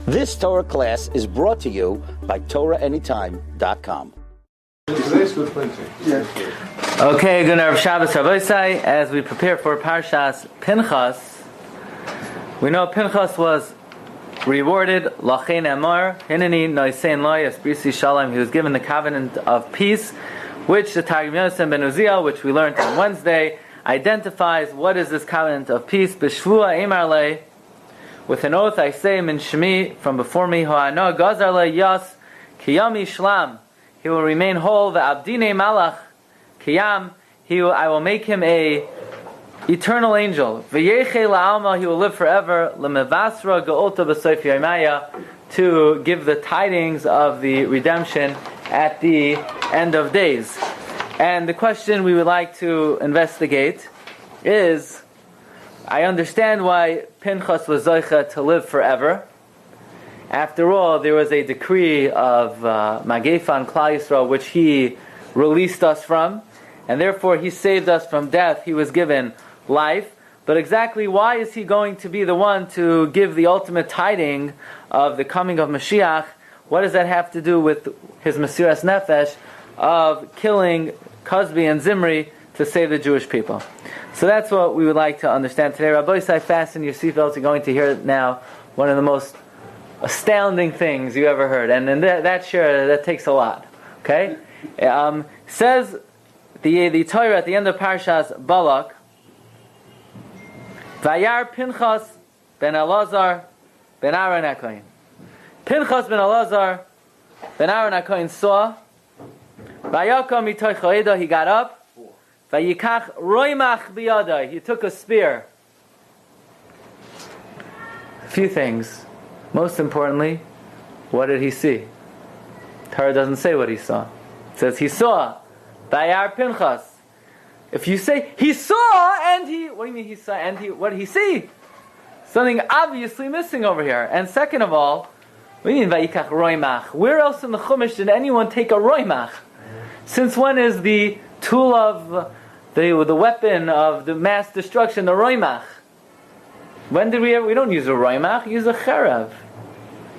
This Torah class is brought to you by TorahAnytime.com. Okay, good Erev Shabbos Rabbi. As we prepare for Parshas Pinchas, we know Pinchas was rewarded. Lachein Amar Hineni Noisein Lo Yasbrisi Shalom. He was given the covenant of peace, which the Targum Yosem Ben Uziel, which we learned on Wednesday, identifies what is this covenant of peace. B'shvua Eimar Le. With an oath I say, Min Shemi, from before me, Ho'ano Gazar Le Yas Kiyami Shlam. He will remain whole. Ve'abdine Malach Kiyam. I will make him a eternal angel. Ve'yeche la'alma. He will live forever. Lemevasra Ge'olta B'soif Yomaya. To give the tidings of the redemption at the end of days. And the question we would like to investigate is, I understand why Pinchas was Zoicha to live forever. After all, there was a decree of Magefan Klal Yisrael which he released us from, and therefore he saved us from death. He was given life. But exactly why is he going to be the one to give the ultimate tiding of the coming of Mashiach? What does that have to do with his Mesiras Nefesh of killing Cozbi and Zimri to save the Jewish people? So that's what we would like to understand today. Rabbi Glatstein, fasten your seatbelts. You're going to hear now one of the most astounding things you ever heard. And that sure, that takes a lot. Okay? Says the Torah at the end of Parshas Balak, Vayar Pinchas ben Elazar ben Aaron HaKohen. Pinchas ben Elazar ben Aaron HaKohen saw, Vayakam mitoch ha'eda, he got up, Vayikach roimach biyadai, he took a spear. A few things. Most importantly, what did he see? Torah doesn't say what he saw. It says he saw. Vayar Pinchas. If you say he saw and he, what do you mean he saw and he? What did he see? Something obviously missing over here. And second of all, what do you mean vayikach roimach? Where else in the Chumash did anyone take a roimach? Since when is the tool of the weapon of the mass destruction the roimach? When did we don't use a roimach, use a cherev.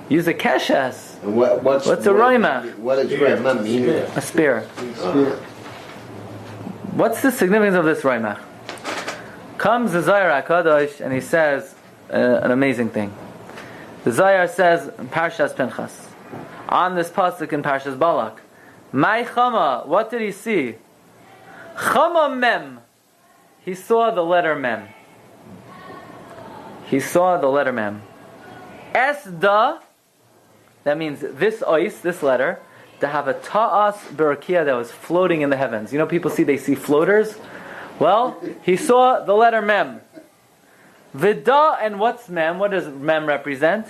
Use a keshes. What's a roimach? What does roimach mean? A spear. What's the significance of this roimach? Comes the Zohar HaKadosh and he says an amazing thing. The Zohar says in Parshas Pinchas, on this pasuk in Parshas Balak, Mai Chama, what did he see? Chama Mem. He saw the letter Mem. He saw the letter Mem. Esda, that means this ois, this letter, to have a ta'as berakia that was floating in the heavens. You know, people they see floaters. Well, he saw the letter Mem. Vida, and what's Mem? What does Mem represent?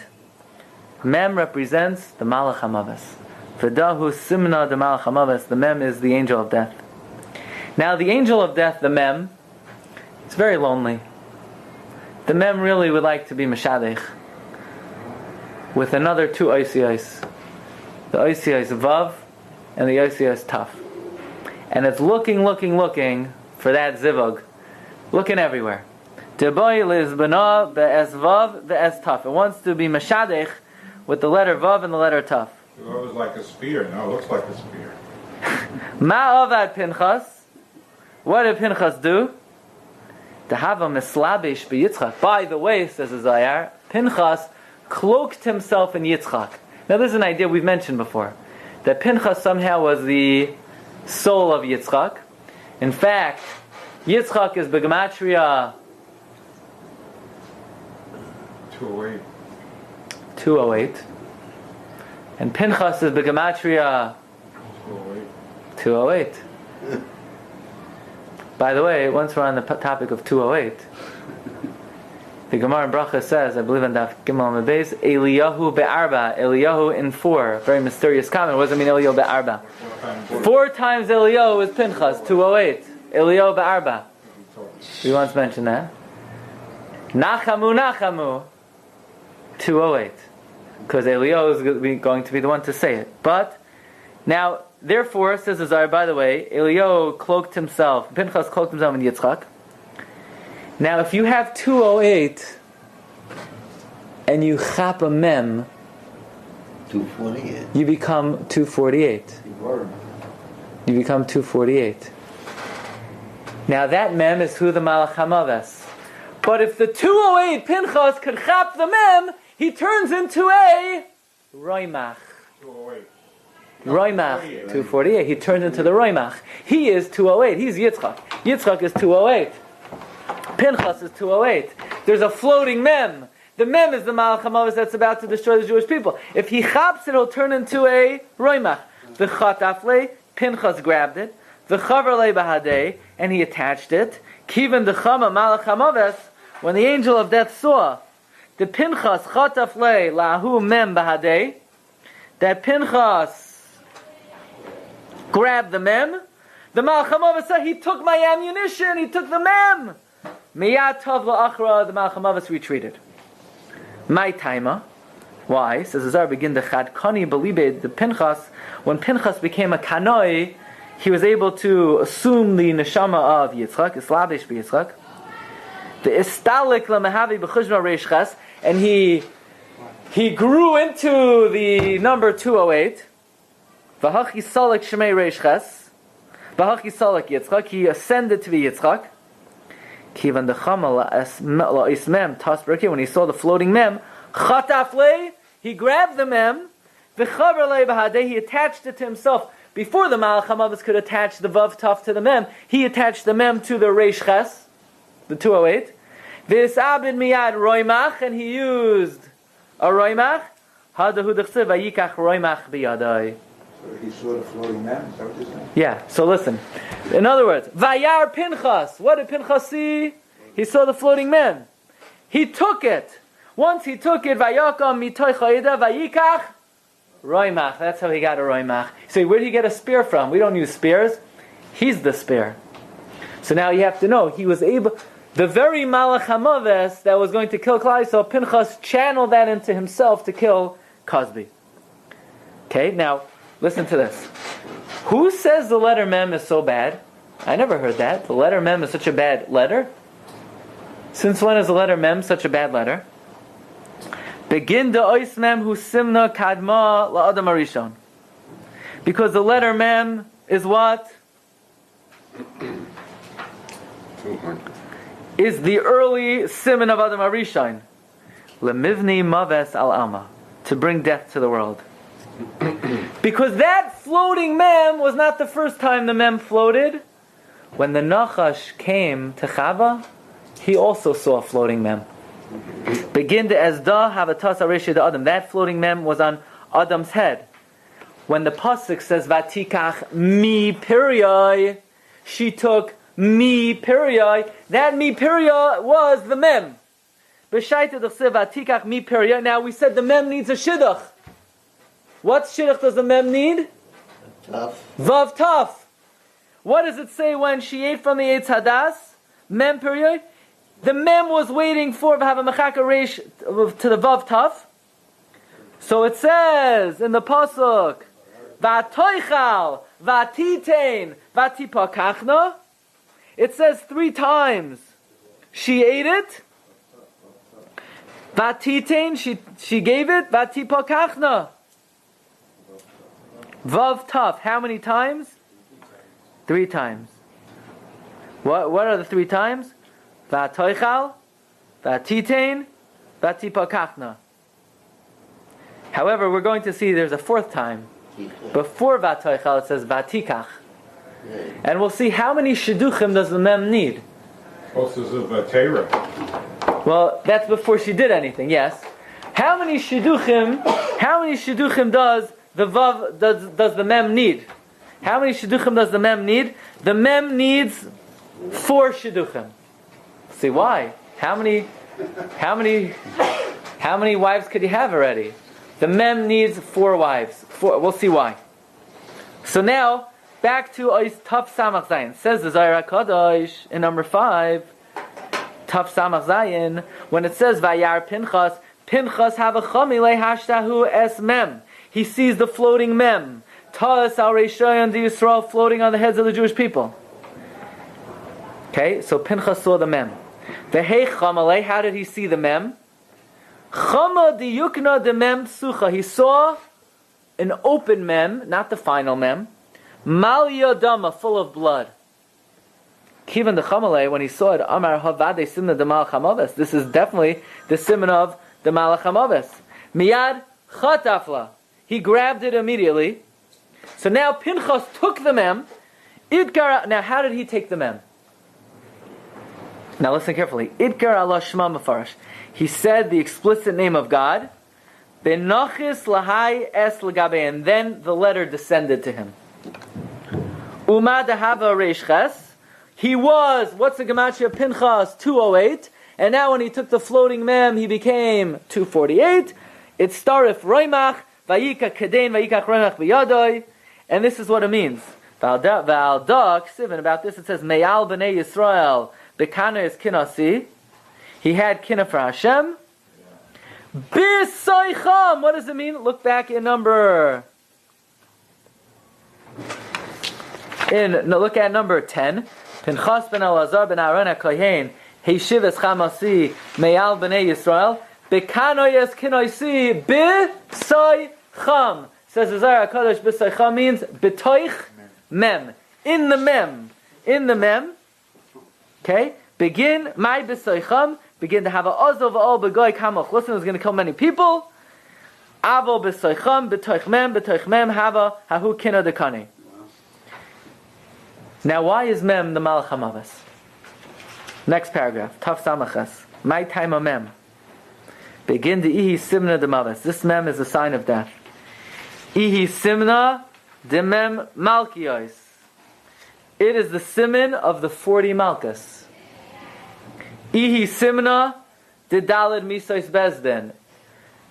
Mem represents the Malach HaMavis. Vida hu simna de Malach HaMavis. The Mem is the angel of death. Now, the angel of death, the Mem, it's very lonely. The Mem really would like to be Meshadech with another two oisiyos. The oisiyos Vav and the oisiyos Taf. And it's looking for that zivug. Looking everywhere. Deboy lizbana be'ez Vav be'ez Taf. It wants to be Meshadech with the letter Vav and the letter Taf. It was like a spear. Now it looks like a spear. Ma'avad Pinchas. What did Pinchas do? To have a mislabish be Yitzchak. By the way, says the Zohar, Pinchas cloaked himself in Yitzchak. Now this is an idea we've mentioned before, that Pinchas somehow was the soul of Yitzchak. In fact, Yitzchak is Begematria 208. 208. And Pinchas is Begematria 208. By the way, once we're on the topic of 208, the Gemara in Bracha says, I believe on Daf Gimel Mebez, Eliyahu be'arba, Eliyahu in 4. Very mysterious comment. What does it mean, Eliyahu be'arba? 4 times Eliyahu is Pinchas, 208. Eliyahu be'arba. We once mentioned that. Nachamu, 208. Because Eliyahu is going to be the one to say it. But, now, therefore, says the Zohar, by the way, Eliyahu cloaked himself, Pinchas cloaked himself in Yitzchak. Now, if you have 208 and you chap a mem, 248. You become 248. You become 248. Now that mem is who the Malach HaMaves. But if the 208 Pinchas could chap the mem, he turns into a Roimach. 208. Roimach, 248. He turns into the Roimach. He is 208. He's Yitzchak. Yitzchak is 208. Pinchas is 208. There's a floating mem. The mem is the Malach HaMaves that's about to destroy the Jewish people. If he chaps it, he'll turn into a Roimach. The Chatafle, Pinchas grabbed it. The Chaverle Bahadei, and he attached it. Kivan the Chama Malach HaMaves, when the angel of death saw the Pinchas Chatafle Lahu Mem Bahadei, that Pinchas grabbed the mem, the Malach HaMaves said, he took my ammunition, he took the mem. Miyat Tov La'achra, the Malach HaMaves retreated. My taima. Why? Says the Zohar, begin the Chad Kani Belibed, the Pinchas, when Pinchas became a Kanoi, he was able to assume the neshama of Yitzchak, Islabish Yitzchak. The Istalik Lamahavi B'chushma Reish Ches, and he grew into the number 208. V'hachi Salik Shemei Reish Ches. V'hachi Salik Yitzchak. He ascended to the Yitzchak. Kivan dechama la'is mem tas berki. When he saw the floating mem, chataf le, he grabbed the mem. V'chaver le b'hadei, he attached it to himself. Before the Malach HaMaves could attach the vav taf to the mem, he attached the mem to the reish ches, the 208. V'isabid miyad roimach, and he used a roimach. Hadahu dechsev vayikach roimach biyadai. So he saw the floating mem, is that what you're saying? Yeah, so listen. In other words, Vayar Pinchas. What did Pinchas see? He saw the floating mem. He took it. Once he took it, Vayakam mitoy chayida vayikach roimach. That's how he got a roimach. So where did he get a spear from? We don't use spears. He's the spear. So now you have to know, he was able, the very Malach HaMaves that was going to kill Klal Yisrael, Pinchas channeled that into himself to kill Cosby. Okay, now, listen to this. Who says the letter mem is so bad? I never heard that. The letter mem is such a bad letter. Since when is the letter mem such a bad letter? Begin the ois mem hu simna kadma la'adam arishon. Because the letter mem is what? 200. Is the early simon of Adam Arishon. Lemivni maves al alma. To bring death to the world. Because that floating mem was not the first time the mem floated. When the Nachash came to Chava, he also saw a floating mem. Begin to Ezda Havatas Aresha the Adam. That floating mem was on Adam's head. When the pasuk says Vatikach mi perioi, she took mi perioi. That mi perioi was the mem. B'shaita d'chsev Vatikach mi perioi. Now we said the mem needs a shidduch. What shidduch does the mem need? Tough. Vav taf. What does it say when she ate from the Eitz Hadas? Mem period. The mem was waiting for have a mechaka reish to the vav taf. So it says in the pasuk, Vatoichal, Vatitein, Vatipakachna. It says 3 times. She ate it. Vatitein, she gave it. Vatipakachna. Vav taf. How many times? 3 times. What are the 3 times? Vatoichal, Vatitein, Vatipakachna. However, we're going to see there's a 4th time. Before Vatoichal it says Vatikach. And we'll see how many shidduchim does the mem need. Supposed to say Vatera. Well, that's before she did anything, yes. How many shidduchim does the vav does the mem need? How many shidduchim does the mem need? The mem needs 4 shidduchim. See why? How many wives could you have already? The mem needs 4 wives. 4. We'll see why. So now back to Ois Taf Samach Zayin. Says the Zohar HaKadosh in number 5, Taf Samach Zayin, when it says Vayar Pinchas have a chamile hashtahu es mem. He sees the floating mem. Ta'as al reishayon the Yisrael floating on the heads of the Jewish people. Okay, so Pinchas saw the mem. Vehei chamale, how did he see the mem? Chama di yukna de mem psucha. He saw an open mem, not the final mem. Mal yodama, full of blood. Kivan the Chamalei, when he saw it, Amar Havade Simna de Malach Hamaves. This is definitely the simon of the Malach Hamaves. Miyad Chatafla. He grabbed it immediately. So now Pinchas took the mem. Idkar. Now, how did he take the mem? Now listen carefully. Idkar Allah Shema Mefarash. He said the explicit name of God. Benachis lahai es legabe. And then the letter descended to him. Uma dehava reish ches. He was, what's the gematria of Pinchas? 208. And now when he took the floating mem, he became 248. It's starif roimach, vayika kadein, vayika roimach b'yadoi. And this is what it means. V'alda, ksiv, about this it says, Meyal b'nei Yisrael, b'kana is kinasi. He had kina for Hashem. B'soicham. What does it mean? Look back in number... Look at number 10. Pinchas ben Elazar ben Aaron HaKohen Heishiv es Chamasi Meyal b'nei Yisrael B'kanoyes kinoisi B'soy Cham. Says the Zohar HaKadosh, B'soy Cham means B'toich Mem. In the Mem. In the Mem. Okay? Begin, my B'soy Cham. Begin to have a Ozov Ol B'goy Kamoch. Listen, there's going to kill many people. Avo B'soy Cham B'toich Mem Hava Hahu Kino Dekani. Now, why is Mem the Malach HaMaves? Next paragraph. Taf Samachas. My time of Mem. Begin the Ihi Simna de Maves. This Mem is a sign of death. Ihi Simna de Mem Malkios. It is the Siman of the 40 Malchus. Ihi Simna de Daled Misois Bezdin.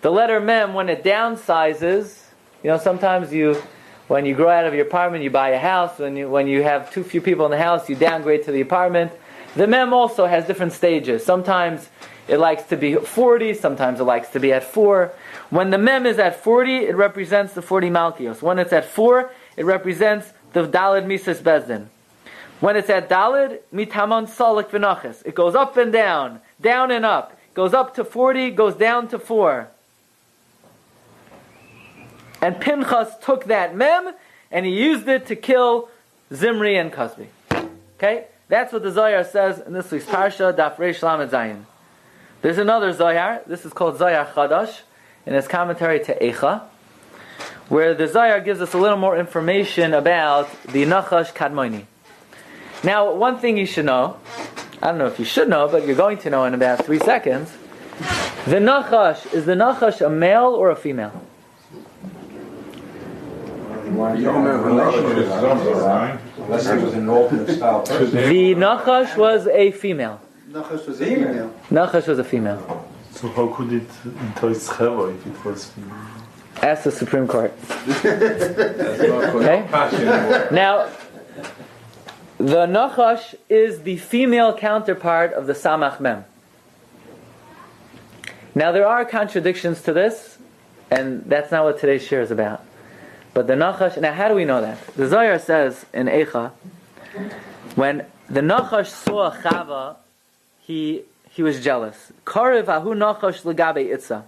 The letter Mem, when it downsizes, sometimes when you grow out of your apartment, you buy a house. When you have too few people in the house, you downgrade to the apartment. The mem also has different stages. Sometimes it likes to be 40, sometimes it likes to be at 4. When the mem is at 40, it represents the 40 Malkios. When it's at 4, it represents the Daled Mises Bezdin. When it's at Daled, Mitamon Salik V'Nachis. It goes up and down and up. It goes up to 40, goes down to 4. And Pinchas took that mem and he used it to kill Zimri and Cosby. Okay? That's what the Zohar says in this week's Parsha, Daf Reish Lamed Zayin. There's another Zohar. This is called Zohar Chadash in his commentary to Eicha, where the Zohar gives us a little more information about the Nachash Kadmoni. Now, one thing you should know, I don't know if you should know, but you're going to know in about 3 seconds. The Nachash, is the Nachash a male or a female? Unless it was an alternate style person. The Nachash was a female. Nachash was a female. Nachash was a female. So how could it entice Cheva if it was female? Ask the Supreme Court. Okay? Now, the Nachash is the female counterpart of the Samach Mem. Now, there are contradictions to this, and that's not what today's shir is about. But the Nachash, now how do we know that? The Zohar says in Eicha, when the Nachash saw Chava, he was jealous. Karev ahu Nachash legabe itza.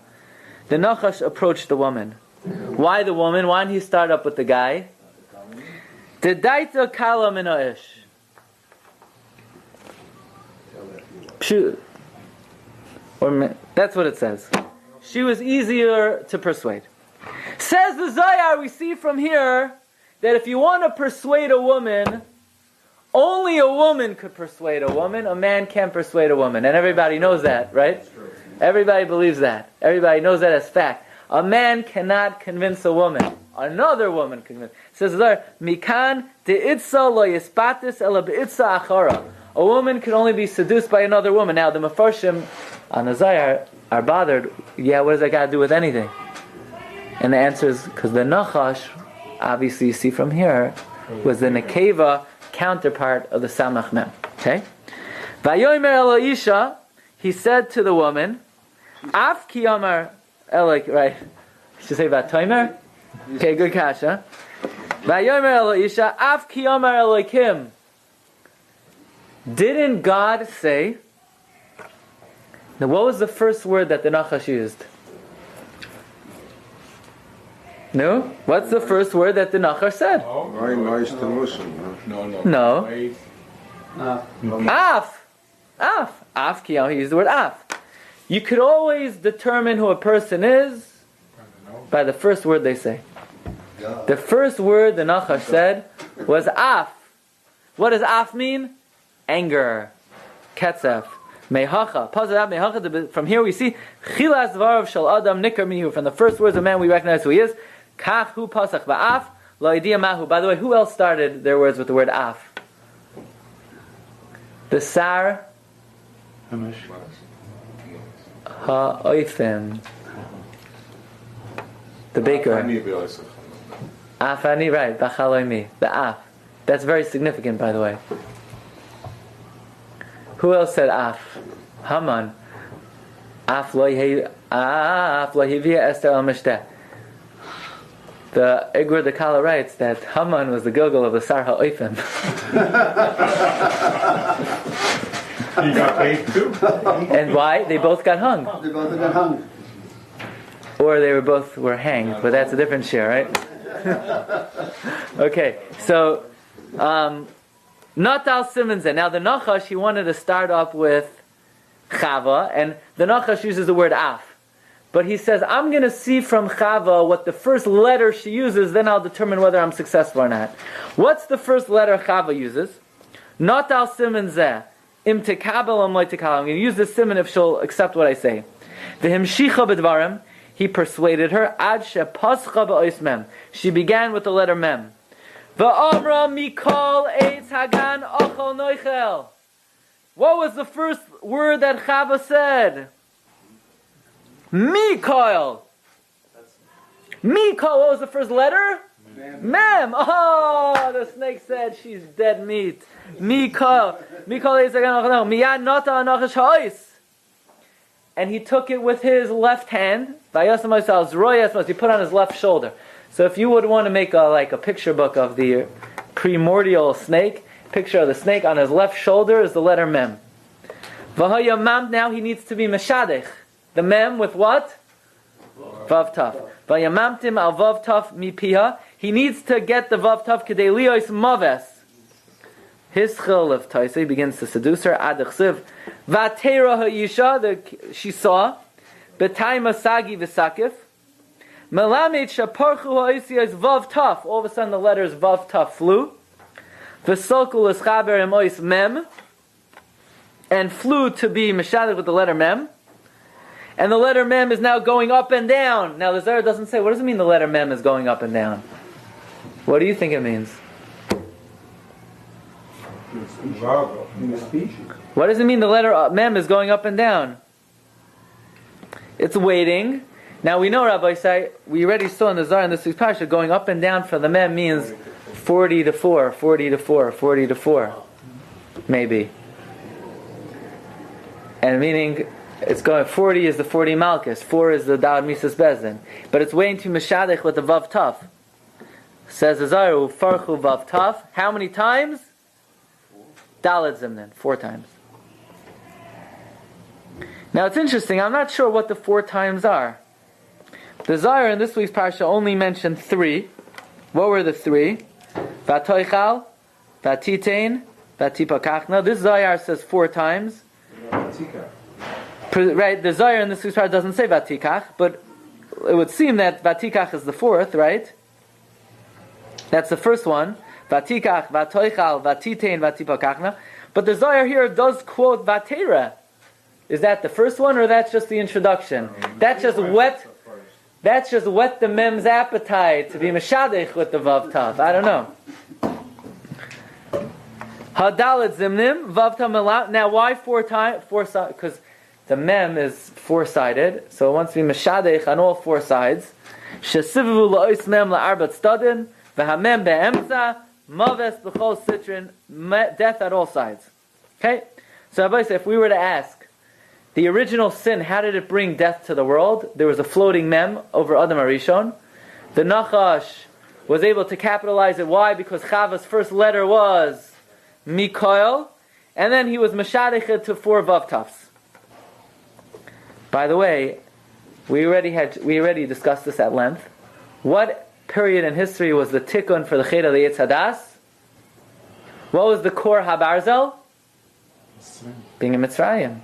The Nachash approached the woman. Why the woman? Why didn't he start up with the guy? Dedaita kala min ha'ish. That's what it says. She was easier to persuade. Says the Zohar, we see from here that if you want to persuade a woman, only a woman could persuade a woman. A man can't persuade a woman. And everybody knows that, right? Everybody believes that. Everybody knows that as fact. A man cannot convince a woman. Another woman can convince. Says the Zohar, Mikan de'itza lo yispatis ela be'itza achara. A woman can only be seduced by another woman. Now the Mefarshim on the Zohar are bothered. Yeah, what does that got to do with anything? And the answer is because the Nachash, obviously you see from here, was the Nekeva counterpart of the Samach Mem. Okay? Vayomer elo isha, he said to the woman, Af ki amar elok, right? Should say Vatomer? Okay, good kasha. Vayomer elo isha, Af ki amar elokim. Didn't God say? Now, what was the first word that the Nachash used? No? What's the first word that the Nachash said? Oh, Very nice to listen. No. Wait. Af. Af, he used the word af. You could always determine who a person is by the first word they say. The first word the Nachash said was af. What does af mean? Anger. Ketzef. Mehacha. Mehacha. From here we see Chilas Dvarav Shal Adam Nikar Mihu. From the first words of man we recognize who he is. Kach hu pasach ba'af lo idea mahu. By the way, who else started their words with the word af? The Sar Ha'oifim. The baker. Afani, right. Bachaloimi. The af. That's very significant, by the way. Who else said af? Haman. Af lo hivia Esther al mishteh. The Igor the Kala writes that Haman was the gilgal of the Sar Ha'oifim. He got paid too. And why? They both got hung. They both got hung. Or they were hanged, but that's a different share, right? Okay, so Natal Simonsen. Now the Nachash, he wanted to start up with Chava, and the Nachash uses the word af. But he says, I'm going to see from Chava what the first letter she uses, then I'll determine whether I'm successful or not. What's the first letter Chava uses? Natal Simonsen. Im tekabel am loy tekabel. I'm going to use this simon if she'll accept what I say. V'himshicha b'dvarim. He persuaded her. Ad she pascha b'ois mem. She began with the letter mem. V'amra mikol eitz hagan ochol noichel. What was the first word that Chava said? Mikoil. Mikoil. What was the first letter? Mem. Oh, the snake said she's dead meat. Mikoil. Mikoil eitz hagan ochol noichel. Miyad nota anachash ha'ois. And he took it with his left hand. He put on his left shoulder. So if you would want to make a picture book of the primordial snake, picture of the snake on his left shoulder is the letter mem. Now he needs to be meshadech. The mem with what? Vav taf. Vayamamtim al vav taf mipiha. He needs to get the vav taf kedei lios maves. His chil of Taisei begins to seduce her. Adachsiv. Vatera ha'isha, she saw. B'tay masagi v'sakif. Melamed shaparchu ha'isya is vav taf. All of a sudden the letters vav taf flew. V'solkul is chaber emois mem. And flew to be meshadik with the letter mem. And the letter mem is now going up and down. Now the Zohar doesn't say, what does it mean the letter mem is going up and down? What do you think it means? In the speech. What does it mean the letter mem is going up and down? It's waiting. Now we know, Rabbi say, we already saw in the Zohar in this week's Parsha, going up and down for the mem means 40 to 4, 40 to 4, 40 to 4. Maybe. And meaning, it's going, 40 is the 40 Malchus, 4 is the Da'ad Misas Bezdin. But it's waiting to Meshadech with the Vav Taf. Says the Zohar, Farchu Vav Taf. How many times? Daled Zimnin, 4 times. Now it's interesting, I'm not sure what the 4 times are. The Zohar in this week's Parsha only mentioned 3. What were the 3? Vatoichal, Vatitain, Vatipakachna. This Zohar says 4 times. Right, the Zohar in this week's Parsha doesn't say Vatikach, but it would seem that Vatikach is the 4th, right? That's the first one. Vatikach, Vatoichal, Vatitain, Vatipakachna. But the Zohar here does quote Vatera. Is that the first one, or that's just the introduction? That's just whet the mem's appetite to be meshadech with the vav tav. I don't know. Hadalet zimnim vav tav melat. Now, why 4 times? Because the mem is 4-sided, so it wants to be meshadech on all 4 sides. Shesivu la'os mem la'arbat stadin v'hamem be'emza maves b'chol sitrin, death at all sides. Okay, so Rabbi said, if we were to ask, the original sin, how did it bring death to the world? There was a floating mem over Adam Arishon. The Nachash was able to capitalize it. Why? Because Chava's first letter was Mikoil, and then he was Meshadech to 4 Vav Tafs. By the way, we already discussed this at length. What period in history was the tikkun for the chet of the Yetz Hadas? What was the core habarzel? Being in Mitzrayim.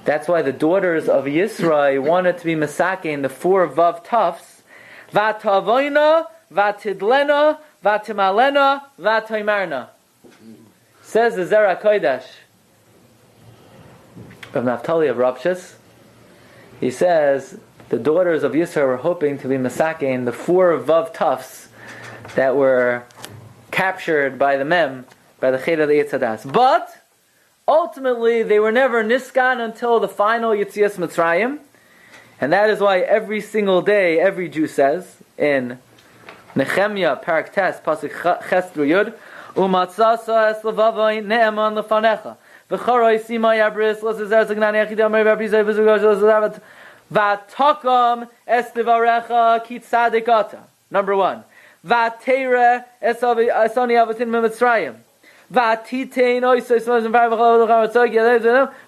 That's why the daughters of Yisrael wanted to be masakein the 4 vav tufs. Vatavoina, vatidlena, vatimalena, vataimarna. Says the Zera Kodesh of Naphtali of Rapshas. He says the daughters of Yisrael were hoping to be masakein the 4 vav tufs that were captured by the mem, by the chet of the Yetz Hadas. But ultimately, they were never niskan until the final Yetzias Mitzrayim, and that is why every single day, every Jew says in Nehemiah Parak Tes Pasuk Ches through Yud, Umatzasa es levavai ne'eman lefanecha v'charoi sima yabris l'zezer zagnani achidam rabizay v'zugosh l'zezavat v'takam es levarecha kitzadikata. Number 1. V'teira es asani avatin mitzrayim. Vatitein oisos mazim v'chol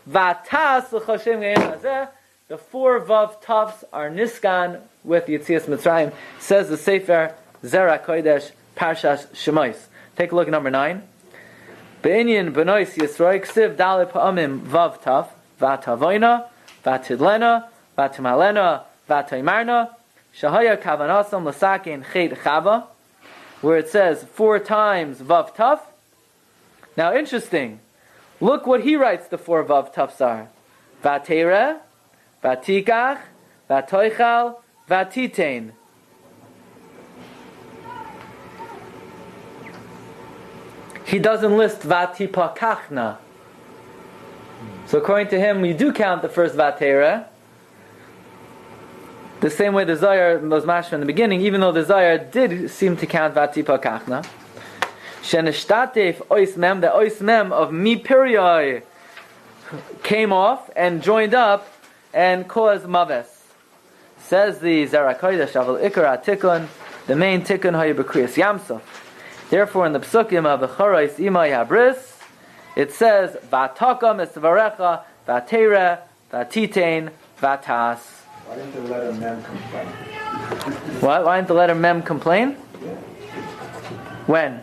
v'tas l'chashem ge'en. The 4 vav tufs are niskan with Yetzias Mitzrayim, says the Sefer Zera Kodesh Parshas Shemais. Take a look at number 9. Be'inyan b'nois Yisroi ksiv dali pa'amim vav tuf vatavoina vatidlena vatimalena vataimarna shahaya kavanasam l'sakein chet chava, where it says 4 times vav tuf. Now, interesting. Look what he writes the 4 vav tufs are. Vatera, vatikach, vatoichal, vatitein. He doesn't list vatipakachna. So according to him, we do count the first vatera. The same way the Zohar was mashma in the beginning, even though the Zohar did seem to count vatipakachna. Sheneshtatef ois mem, the ois mem of mi perioi came off and joined up and caused maves. Says the Zera Kodesh Aval Ikar Tikun, the main Tikun hayu b'kriyas Yamsuf. Therefore, in the psukim of V'charais imay habris, it says Vatakam es varecha vatera vatitein vatas. Why didn't the letter mem complain? What? Why didn't the letter mem complain? Yeah. When?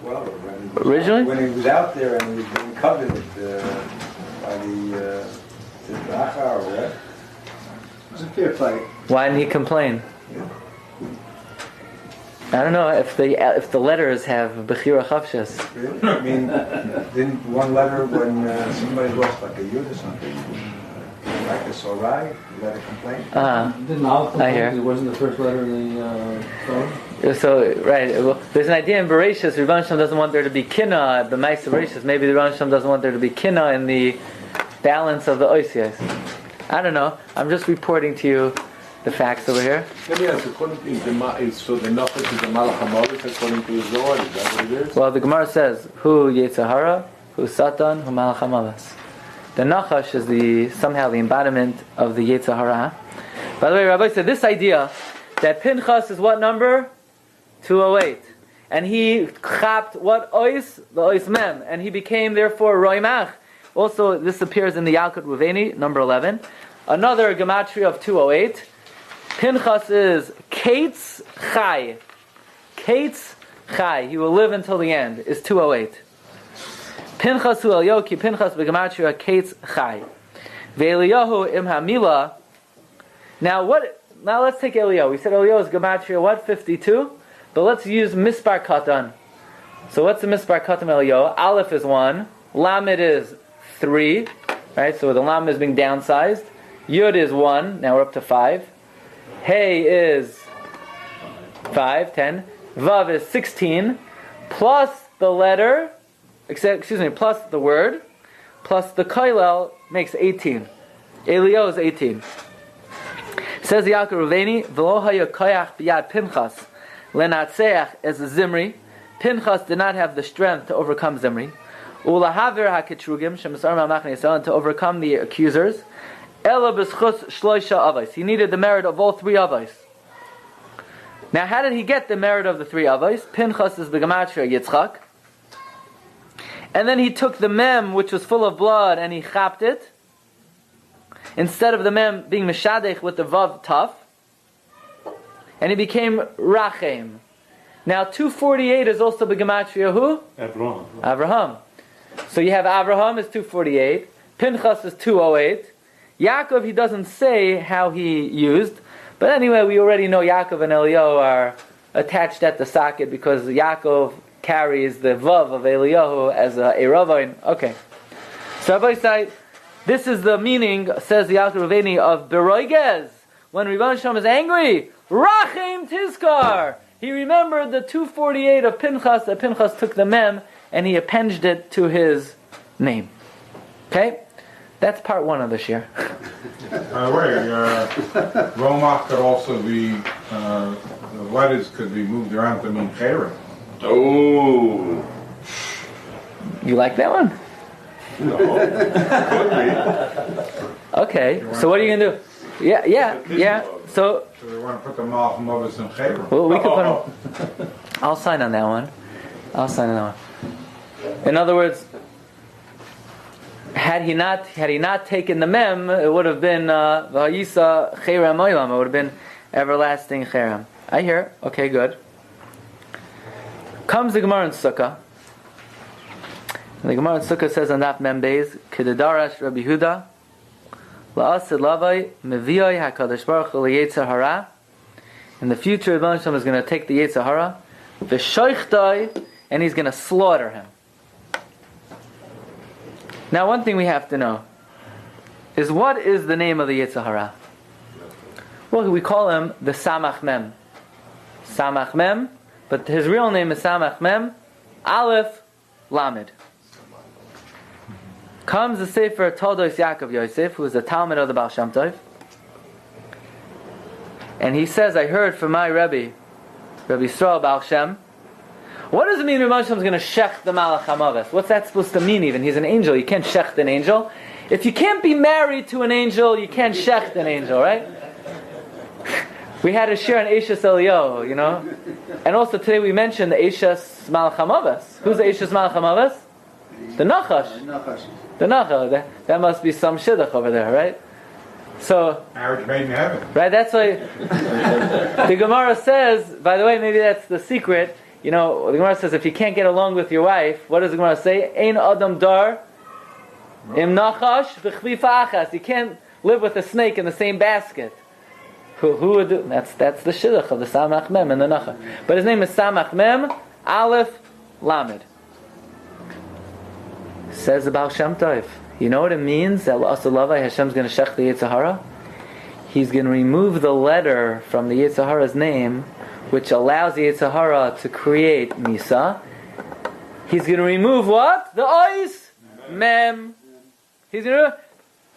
Well, Originally? When he was out there and he was being coveted by the Tzidbacha or what? It was a fair fight. Why didn't he complain? Yeah. I don't know if the letters have Bechira Chavshas. Really? I mean, didn't one letter when somebody lost like a yud or something, like a sorai, letter complaint? Didn't Al complain? I hear. It wasn't the first letter in the Torah? So, right, well, there's an idea in Bereshis, Rebbe Shem doesn't want there to be kinna, the Maisa Bereshis, maybe the Rebbe Shem doesn't want there to be kinna in the balance of the Oisias. I don't know, I'm just reporting to you the facts over here. Let me ask, according to so the Nafesh is the Malach HaMavis, according to the Zohar, is that what it is? Well, the Gemara says, Hu Yetzahara, Hu Satan, Hu Malach HaMavis. The Nachash is somehow the embodiment of the Yetzahara. By the way, Rabbi said this idea that Pinchas is what number? 208. And he chapped what ois? The ois mem. And he became therefore roimach. Also, this appears in the Yalkut Ruveni, number 11. Another gematria of 208. Pinchas is Kates Chai. Kates Chai. He will live until the end, is 208. Pinchas hu Eliyahu, Pinchas begematria Kates Chai. Ve'Eliyahu im hamila. Now let's take Eliyahu. We said Eliyahu is gematria what? 52? But let's use mispar katan. So what's the mispar katan Eliyahu? Aleph is 1. Lamed is 3. Right? So the Lamed is being downsized. Yud is 1. Now we're up to 5. Hey is 5, 10. Vav is 16. Plus the letter, plus the word, plus the koilel makes 18. Eliyahu is 18. Says the Yalkut Ruveni, V'lo haya koyach b'yad Pinchas lenatzeach as a Zimri. Pinchas did not have the strength to overcome Zimri. Ulahaver haketrugim shemasar ma'amachne Yisrael, to overcome the accusers. Ela b'schus shloisha avos. He needed the merit of all 3 avos. Now, how did he get the merit of the 3 avos? Pinchas is the gematria Yitzchak. And then he took the mem, which was full of blood, and he chapped it. Instead of the mem being meshadech with the vav taf, and he became Rachem. Now 248 is also the Gematria who? Avraham. So you have Avraham is 248, Pinchas is 208, Yaakov he doesn't say how he used, but anyway we already know Yaakov and Eliyahu are attached at the socket because Yaakov carries the Vav of Eliyahu as a Ravain. Okay. So Rabbi say, this is the meaning, says the Yaakov Raveni, of Beroigez. When Rivan Shem is angry, Rachem Tizkar. He remembered the 248 of Pinchas, that Pinchas took the mem and he appended it to his name. Okay? That's part one of the Shiur. By the way, Romach could also be, the letters could be moved around to mean Chera. Oh. You like that one? No. Could Okay, so what are you going to do? Yeah. So they want to put the Malach Movis in Chera. well, we could put him. I'll sign on that one. In other words, had he not taken the mem, it would have been Vayisa Cherem Olam. It would have been everlasting Cherem. I hear. Okay, good. Comes the Gemara in Sukkah. And the Gemara in Sukkah says on that mem beis, Kedidarash Rabbi Yehuda La'asid Lavai Meviyai HaKadosh Baruch Hu LeYetzer Hara. In the future, Rabbi Shem is going to take the Yetzer Hara, V'shoichtai, and he's going to slaughter him. Now, one thing we have to know is what is the name of the Yetzer Hara? Well, we call him the Samach Mem. Samach Mem, but his real name is Samach Mem, Aleph Lamed. Comes the Sefer Toldos Yaakov Yosef, who is a Talmud of the Baal Shem Tov, and he says, I heard from my Rebbe Yisrael Baal Shem. What does it mean Rabbi Shem is going to shech the Malach HaMavis? What's that supposed to mean even? He's an angel, you can't shech an angel. If you can't be married to an angel, you can't shech an angel, right? We had a share on Eishas Eliyahu, you know? And also today we mentioned the Eishas Malach HaMavis. Who's the Eishas Malach HaMavis? The Nachash. The Nachash. That must be some shidduch over there, right? So, Marriage made in heaven. right, that's why the Gemara says, by the way, maybe that's the secret. You know, the Gemara says if you can't get along with your wife, what does the Gemara say? Ein Adam Dar Im Nachash B'chlifa Achas. You can't live with a snake in the same basket. Who would do? That's the shidduch of the Samach Mem and the Nachash. But his name is Samach Mem Aleph Lamed. Says the Baal Shem Tov. You know what it means that L'Asalavai Hashem's going to shech the Yetzer Hara? He's going to remove the letter from the Yetzer Hara's name, which allows the Yetzer Hara to create Misa. He's going to remove what? The Ois Mem. He's going to.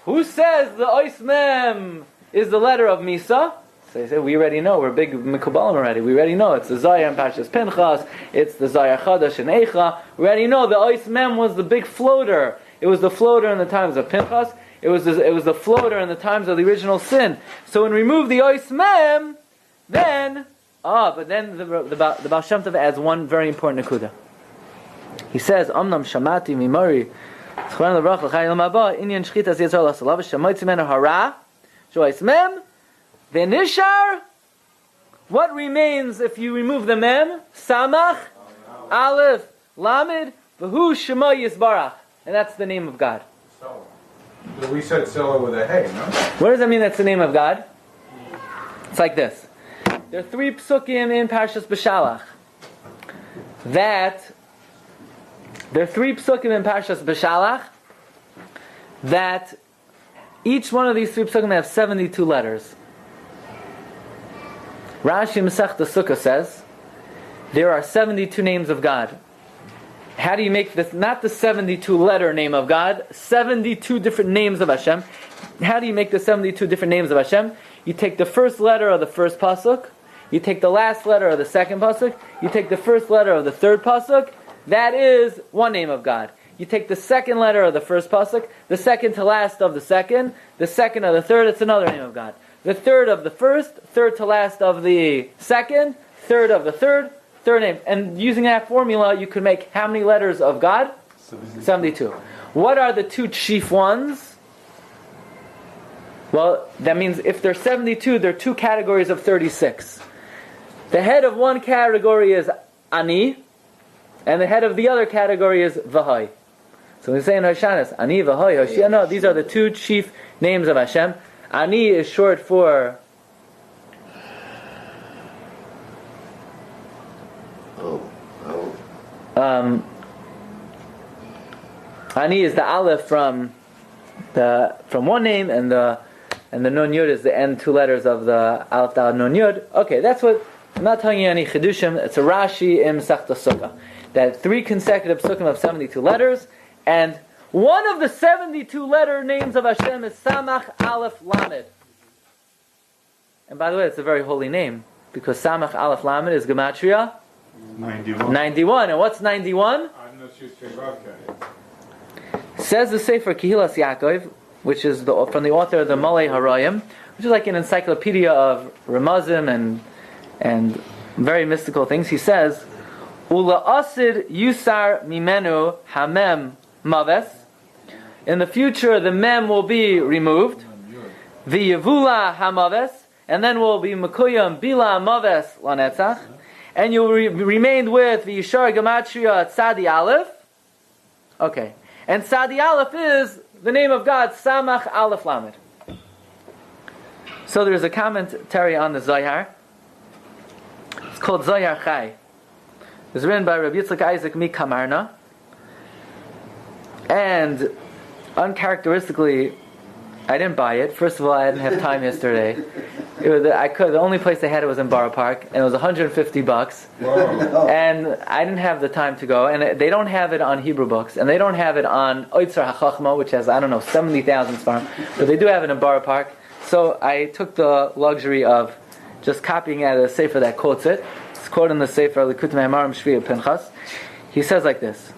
Who says the Ois Mem is the letter of Misa? So they say, we already know. We're big Mekubalim already. We already know. It's the Zohar and Parshas Pinchas. It's the Zohar Chadash and Eicha. We already know the Ois Mem was the big floater. It was the floater in the times of Pinchas. It was the floater in the times of the original sin. So when we remove the Ois Mem, then the Baal Shem Tov adds one very important nekuda. He says, Amnam Shamati Mimari Tzchon L'Vrach L'Chayim L'Maba Inyan Shchitas Yetzer L'Asalav Shamoitzi Menu Hara Shois Mem V'Nishar. What remains if you remove the Mem? Samach Aleph Lamed V'Hu Shema Yisbarach. And that's the name of God. So we said Silla with a hey, no? What does that mean that's the name of God? It's like this. There are 3 psukim in Parshas B'Shalach that each one of these 3 psukim have 72 letters. Rashi Masechta Sukkah says there are 72 names of God. How do you make this? Not the 72 letter name of God, 72 different names of Hashem. How do you make the 72 different names of Hashem? You take the first letter of the first pasuk, you take the last letter of the second pasuk, you take the first letter of the third pasuk. That is one name of God. You take the second letter of the first pasuk, the second to last of the second of the third, it's another name of God. The third of the first, third to last of the second, third of the third name. And using that formula, you could make how many letters of God? 72. What are the 2 chief ones? Well, that means if there's 72, there are 2 categories of 36. The head of one category is Ani, and the head of the other category is Vahai. So we say in Hashanah, Ani, Vahai, Hoshia. No, these are the two chief names of Hashem. Ani is short for Ani is the Aleph from one name, and the Nun Yud is the end two letters of the Aleph Dal Nun Yud. Okay, that's what. I'm not telling you any chidushim. It's a Rashi in Masechta Sukkah that 3 consecutive sukkim of 72 letters, and one of the 72 letter names of Hashem is Samach Aleph Lamed. And by the way, it's a very holy name because Samach Aleph Lamed is gematria 91. And what's 91? Says the Sefer Kehilas Yaakov, which is from the author of the Malay Harayim, which is like an encyclopedia of Ramazim and very mystical things. He says, Ula asid yusar mimenu hamem maves. In the future, the mem will be removed. V'yevula hamaves, and then will be mekuyam bila maves lanetzach, and you'll remain with v'yishar gematria tzadi aleph. Okay, and tzadi aleph is the name of God, Samach Aleph Lamed. So there's a commentary on the Zohar. It's called Zohar Chai. It's written by Rabbi Yitzchak Isaac Mikamarna. And uncharacteristically, I didn't buy it. First of all, I didn't have time yesterday. The only place they had it was in Borough Park, and it was $150. Whoa. And I didn't have the time to go. And they don't have it on Hebrew books, and they don't have it on Oitzar HaChachma, which has 70,000 svarim. But they do have it in Borough Park. So I took the luxury of just copying out of the Sefer that quotes it. It's quoted in the Sefer Likutei Mehamarim Shvi of Pinchas. He says like this: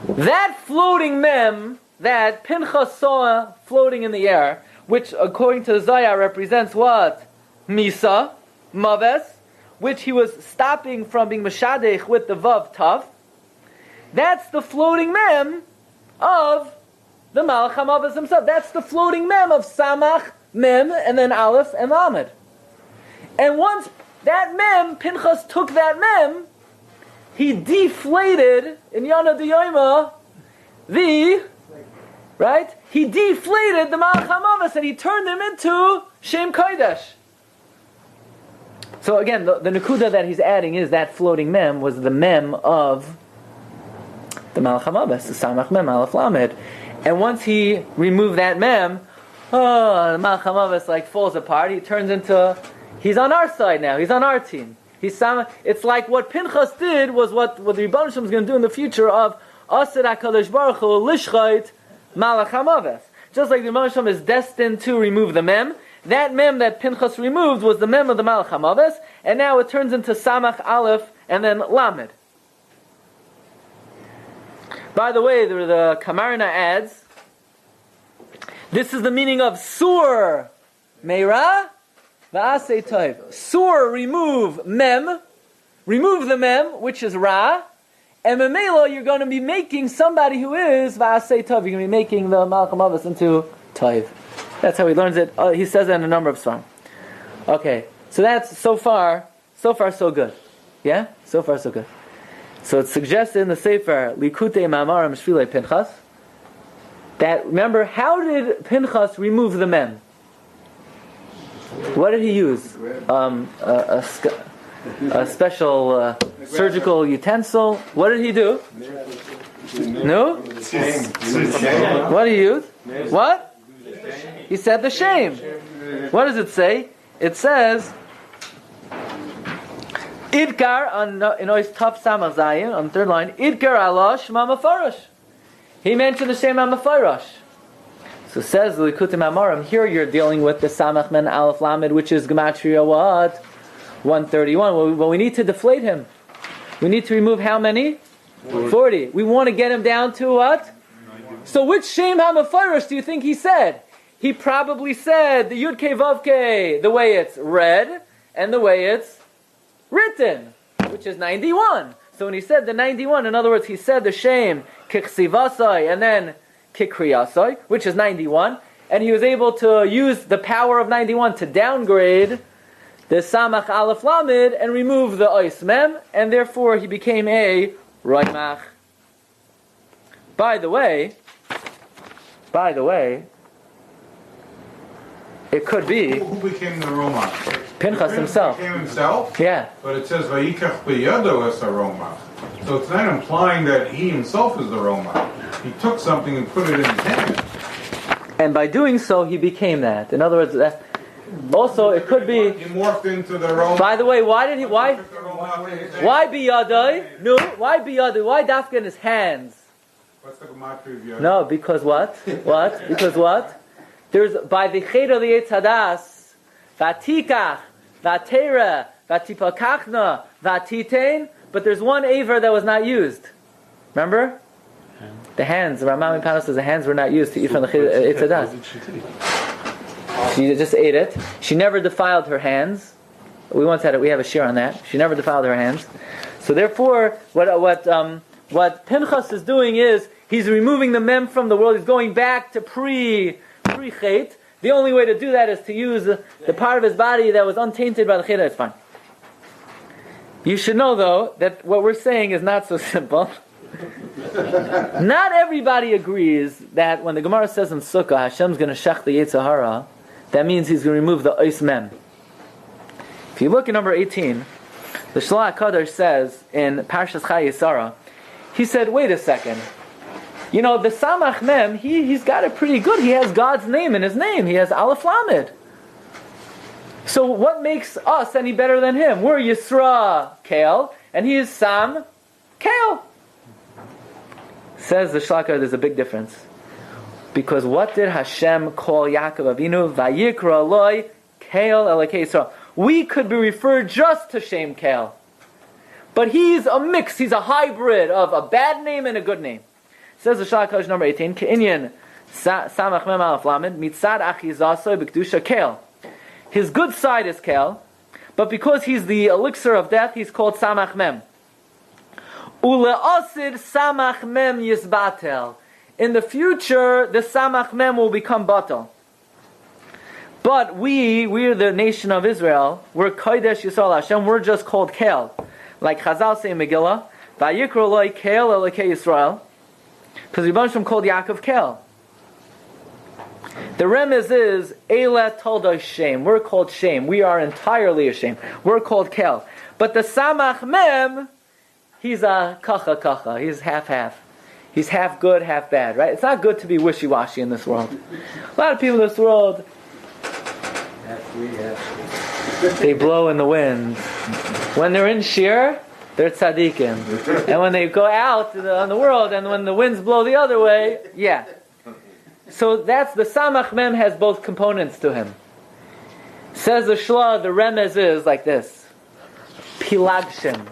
that floating mem that Pinchas saw floating in the air, which according to the Zohar represents what? Misa, Maves, which he was stopping from being Meshadech with the Vav Tav. That's the floating mem of the Malach HaMaves himself. That's the floating mem of Samach, Mem, and then Aleph and Lamed. And once that mem, Pinchas took that mem, he deflated in Yana D'Yoyma he deflated the Malach HaMaves and he turned him into Shem Kodesh. So again, the Nakuda that he's adding is that floating mem was the mem of the Malach HaMaves, the Samach Mem, Aleph Lamed. And once he removed that mem, the Malach HaMaves falls apart. He turns into, he's on our side now. He's on our team. It's like what Pinchas did was what the Rebbeinu Shem is going to do in the future of Asir HaKadosh Baruch Hu Lishchait Malach HaMaves. Just like the Rebbeinu Shem is destined to remove the mem, that mem that Pinchas removed was the mem of the Malach HaMaves, and now it turns into Samach Aleph and then Lamed. By the way, the Kamarna adds, this is the meaning of Sur Meira V'asei Tov. Sur, remove the mem, which is Ra, and Memelo, you're going to be making somebody who is V'asei Tov. You're going to be making the Malach HaMaves into Tov. That's how he learns it. He says it in a number of songs. Okay, so that's so far so good. Yeah? So far so good. So it's suggested in the Sefer Likutei Mehamarim Shvilei Pinchas that, remember, how did Pinchas remove the mem? What did he use? A special surgical utensil. What did he do? No? What did he use? What? He said the shame. What does it say? It says Idkar in Ois Tav Samach Zayin on the third line. Idkar Allah Shema Mefarash. He mentioned the Shema Mefarash. So says the Likutei Mehamarim, here you're dealing with the Samach Men Aleph Lamed, which is Gematria what? 131. Well, we need to deflate him. We need to remove how many? 40. We want to get him down to what? So which Shem HaMefarash do you think he said? He probably said the Yud Kei Vav Kei, the way it's read, and the way it's written, which is 91. So when he said the 91, in other words, he said the Shem Kichsivasai and then Kikriyasai, which is 91, and he was able to use the power of 91 to downgrade the Samach Aleph Lamed and remove the Ois Mem, and therefore he became a Roimach. By the way, it could be Who became the Romach? Pinchas himself. Became himself? Yeah. But it says Vayikach b'yado es Romach. So it's not implying that he himself is the Romach. He took something and put it in his hand. And by doing so, he became that. In other words, also it could be. He morphed into the Romach. By the way, why biyadai? No, why biyadai? Why dafka in his hands? What's the gematria of Yad? No, because what? What? Because what? There's by the ched of the Eitz Hadas, vatikach, vatera, vatipakachna, vatitein. But there's one aver that was not used. Remember? The hands. The Ramam Panos says the hands were not used to eat from the Eitz Hadas. She just ate it. She never defiled her hands. We once had it. We have a shiur on that. She never defiled her hands. So therefore, what Pinchas is doing is he's removing the mem from the world. He's going back to pre-chet. The only way to do that is to use the part of his body that was untainted by the chet. It's fine. You should know, though, that what we're saying is not so simple. Not everybody agrees that when the Gemara says in Sukkah, Hashem's going to shech the Yetzer Hara, that means He's going to remove the Ois Mem. If you look at number 18, the Shlach HaKadosh says in Parshas Chayei, he said, wait a second. You know, the Samach Mem, he's got it pretty good. He has God's name in his name. He has Aleph Lamed. So what makes us any better than him? We're Yisra Kale, and he is Sam Kale. Says the Shlach HaKadosh, there's a big difference. Because what did Hashem call Yaakov Avinu? Vayikra Eloi Kale Elokei Yisrael. We could be referred just to Shem Kale. But he's a mix, he's a hybrid of a bad name and a good name. Says the Shlach HaKadosh number 18, Ke'inyan Samach Mem Aleph Lamed Mitzad Achizasoi B'Kedusha Kale. His good side is Kale, but because he's the elixir of death, he's called Samach Mem. Ule'asid Samach Mem Yisbatel. In the future, the Samach Mem will become Batal. But we're the nation of Israel, we're Kodesh Yisrael Hashem, we're just called Kale. Like Chazal say in Megillah, Vayikra Loi Kale Elokei Yisrael, because Rebbe Shem called Yaakov Kale. The remez is Eila Tolda Shem. We're called Shem. We are entirely a Shem. We're called Kel. But the Samach Mem, he's a kacha. He's half. He's half good, half bad, right? It's not good to be wishy-washy in this world. A lot of people in this world, they blow in the wind. When they're in Shiur, they're tzaddikim. And when they go out on the world, and when the winds blow the other way, yeah. So that's the Samach Mem has both components to him. Says the Shla, the remez is like this. Pilagshim.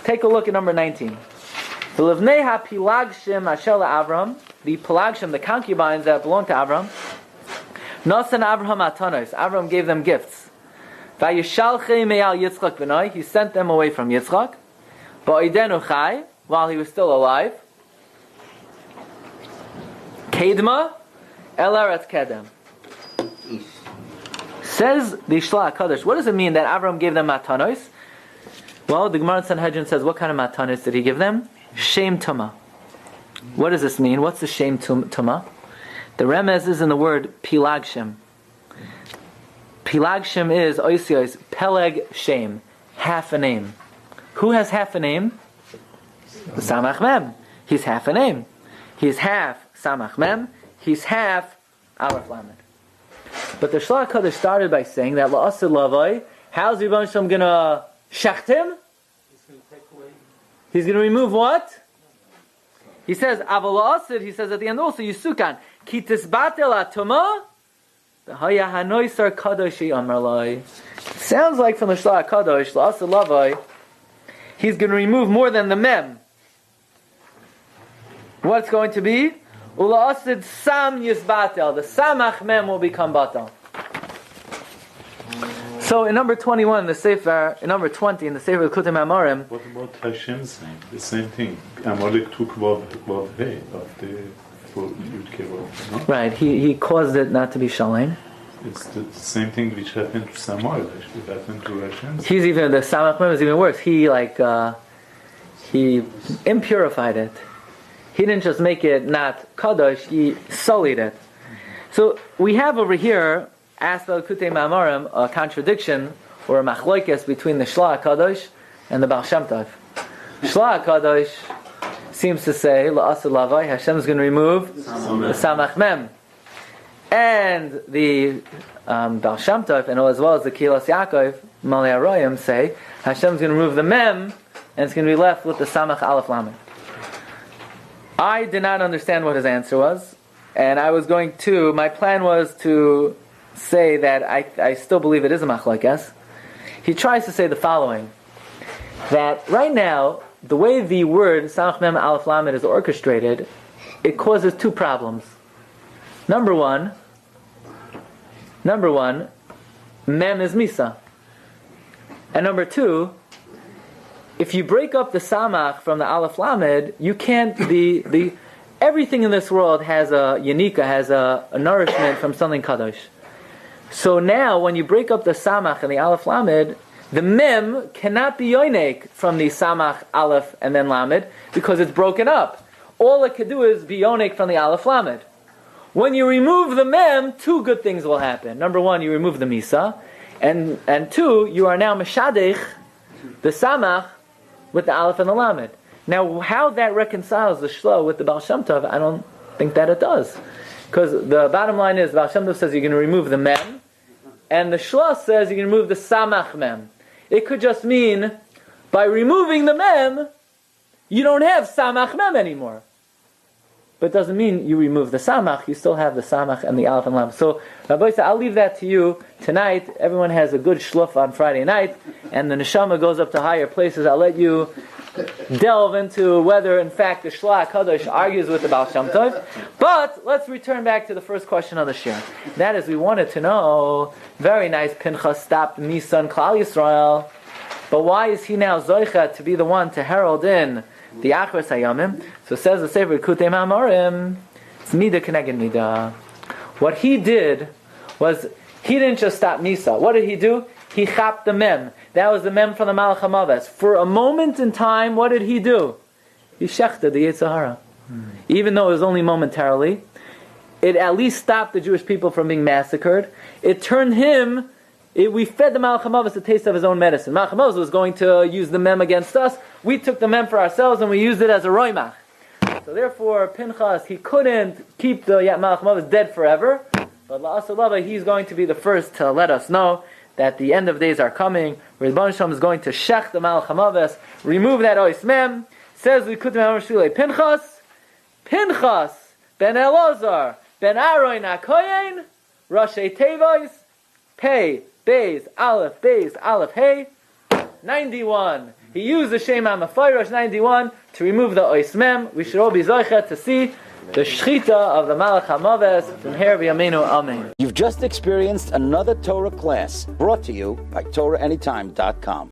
Take a look at number 19. The Livnei ha-Pilagshim Asher Avram, the Pilagshim, the concubines that belong to Avram, Nasan Avraham Atanos. Avram gave them gifts. Vayishalchei me'al Yitzchak b'nai. He sent them away from Yitzchak. Ba'idenu chai, while he was still alive. Kedma el eretz kedem. Says the Shlach HaKadosh, what does it mean that Avram gave them matanos? Well, the Gemara in Sanhedrin says, what kind of matanos did he give them? Shem Tumah. What does this mean? What's the Shem Tumah? The remez is in the word Pilagshim. Pilagshim is oisios, Peleg Shem, half a name. Who has half a name? The Samach Mem. He's half a name. He's half Samach Mem. He's half Aleph Lamed. But the Shlach HaKadosh started by saying that La'asid Lavai, how's Rebbe Shem going to shecht him? He's going to remove what? He says, Aval La'asid, he says at the end also, Yisukan, Ki tisbatel atuma, Haya hanoisar kadoshi amarlai. Sounds like from the Shlach HaKadosh, La'asid Lavai, he's going to remove more than the mem. What's going to be? Ula'asid sam yisbatel. The samach mem will become batel. So in number 21 in the Sefer, in number 20 in the Sefer Kutim Amorim. What about Hashem's name? The same thing. Amalek took Vav He of the Yud Kevav. Right, he caused it not to be Shalem. It's the same thing which happened to Samuel. It happened to Hashem. He's even, the Samach Mem is even worse. He impurified it. He didn't just make it not kadosh, he sullied it. So we have over here, Asbel Kutei Ma'amarim, a contradiction or a machloikes between the Shla HaKadosh and the Baal Shem Tov. Shla HaKadosh seems to say, La'asur Lavai, Hashem is going to remove the Samach Mem. And the Baal Shem Tov, and as well as the Kilas Yaakov, Malei Aroyim, say, Hashem is going to remove the Mem, and it's going to be left with the Samach Aleph Lamed. I did not understand what his answer was, and my plan was to say that I still believe it is a machlokes. He tries to say the following, that right now, the way the word Samach Mem Aleph Lamed is orchestrated, it causes two problems. Number one, Mem is Misa. And number two, if you break up the Samach from the Aleph Lamed, you can't, everything in this world has a Yanika, has a nourishment from something Kadosh. So now, when you break up the Samach and the Aleph Lamed, the Mem cannot be Yonek from the Samach, Aleph, and then Lamed, because it's broken up. All it could do is be Yonek from the Aleph Lamed. When you remove the Mem, two good things will happen. Number one, you remove the Misa, and two, you are now Meshadech, the Samach, with the Aleph and the Lamed. Now, how that reconciles the Shlo with the Baal Shem Tov, I don't think that it does. Because the bottom line is, Baal Shem Tov says you're going to remove the Mem, and the Shlo says you're going to remove the Samach Mem. It could just mean, by removing the Mem, you don't have Samach Mem anymore. But it doesn't mean you remove the Samach, you still have the Samach and the Aleph and Lamed. So, Rabbi, I'll leave that to you tonight. Everyone has a good shluf on Friday night, and the neshama goes up to higher places. I'll let you delve into whether, in fact, the Shla HaKadosh argues with the Baal Shem Tov. But let's return back to the first question of the Shiur. That is, we wanted to know, very nice, Pinchas stopped Misa and Klal Yisrael, but why is he now Zoicha to be the one to herald in the Achros Hayamim? So says the Sefer Kutei Ma'amarim, it's Mida Keneged Mida. What he did was, he didn't just stop Misa. What did he do? He chapped the Mem. That was the Mem from the Malach HaMaves. For a moment in time, what did he do? He shechted the Yetzer Hara. Even though it was only momentarily, it at least stopped the Jewish people from being massacred. It turned him, we fed the Malach HaMaves the taste of his own medicine. Malach HaMaves was going to use the Mem against us. We took the Mem for ourselves and we used it as a roimach. So therefore, Pinchas, he couldn't keep the Malach HaMaves dead forever. But La'asur Lava, he's going to be the first to let us know that the end of days are coming. Rebbeinu Shalom is going to shech the Malach HaMaves, remove that ois Mem. Says we could Pinchas ben Elazar ben Aaron HaKoyen Rashi Tevois Pei Beis Aleph Hey 91. He used the Shem HaMefayrosh 91 to remove the ois Mem. We should all be zoichet to see the shchita of the Malach HaMaves from here v'yameinu amen. You've just experienced another Torah class brought to you by TorahAnytime.com.